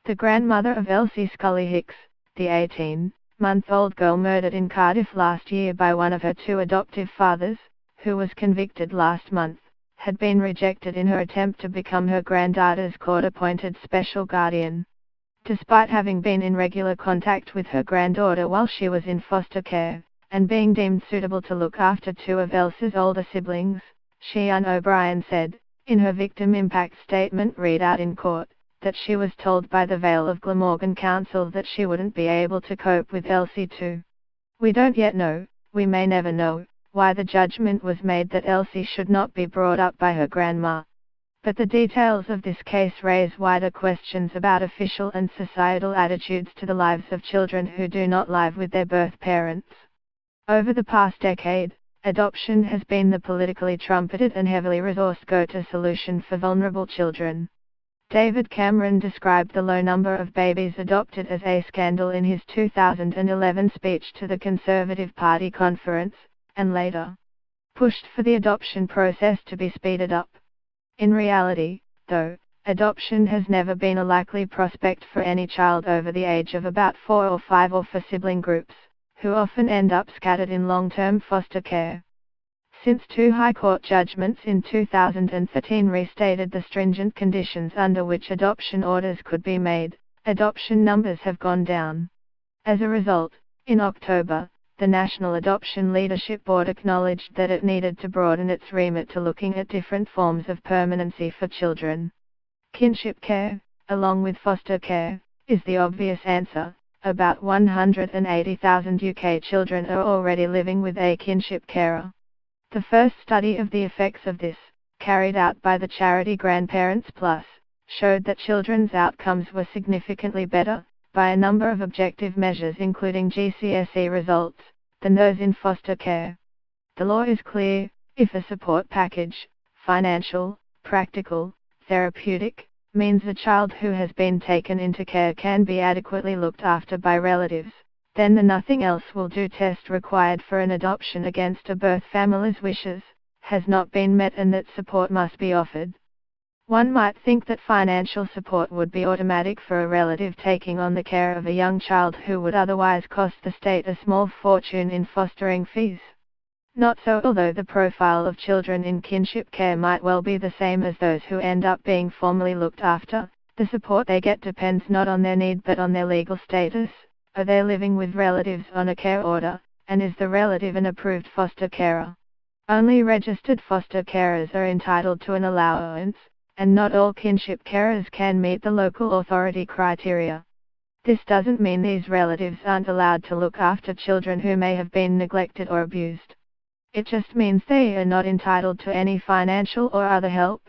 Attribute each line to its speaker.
Speaker 1: The grandmother of Elsie Scully Hicks, the 18-month-old girl murdered in Cardiff last year by one of her two adoptive fathers, who was convicted last month, had been rejected in her attempt to become her granddaughter's court-appointed special guardian. Despite having been in regular contact with her granddaughter while she was in foster care, and being deemed suitable to look after two of Elsie's older siblings, Sian O'Brien said, in her victim impact statement read out in court, that she was told by the Vale of Glamorgan Council that she wouldn't be able to cope with Elsie too. We don't yet know, we may never know, why the judgment was made that Elsie should not be brought up by her grandma. But the details of this case raise wider questions about official and societal attitudes to the lives of children who do not live with their birth parents. Over the past decade, adoption has been the politically trumpeted and heavily resourced go-to solution for vulnerable children. David Cameron described the low number of babies adopted as a scandal in his 2011 speech to the Conservative Party conference, and later pushed for the adoption process to be speeded up. In reality, though, adoption has never been a likely prospect for any child over the age of about 4 or 5 or for sibling groups, who often end up scattered in long-term foster care. Since two High Court judgments in 2013 restated the stringent conditions under which adoption orders could be made, adoption numbers have gone down. As a result, in October, the National Adoption Leadership Board acknowledged that it needed to broaden its remit to looking at different forms of permanency for children. Kinship care, along with foster care, is the obvious answer. About 180,000 UK children are already living with a kinship carer. The first study of the effects of this, carried out by the charity Grandparents Plus, showed that children's outcomes were significantly better, by a number of objective measures including GCSE results, than those in foster care. The law is clear: if a support package, financial, practical, therapeutic, means a child who has been taken into care can be adequately looked after by relatives, then the nothing else will do test required for an adoption against a birth family's wishes has not been met and that support must be offered. One might think that financial support would be automatic for a relative taking on the care of a young child who would otherwise cost the state a small fortune in fostering fees. Not so. Although the profile of children in kinship care might well be the same as those who end up being formally looked after, the support they get depends not on their need but on their legal status. Are they living with relatives on a care order, and is the relative an approved foster carer? Only registered foster carers are entitled to an allowance, and not all kinship carers can meet the local authority criteria. This doesn't mean these relatives aren't allowed to look after children who may have been neglected or abused. It just means they are not entitled to any financial or other help.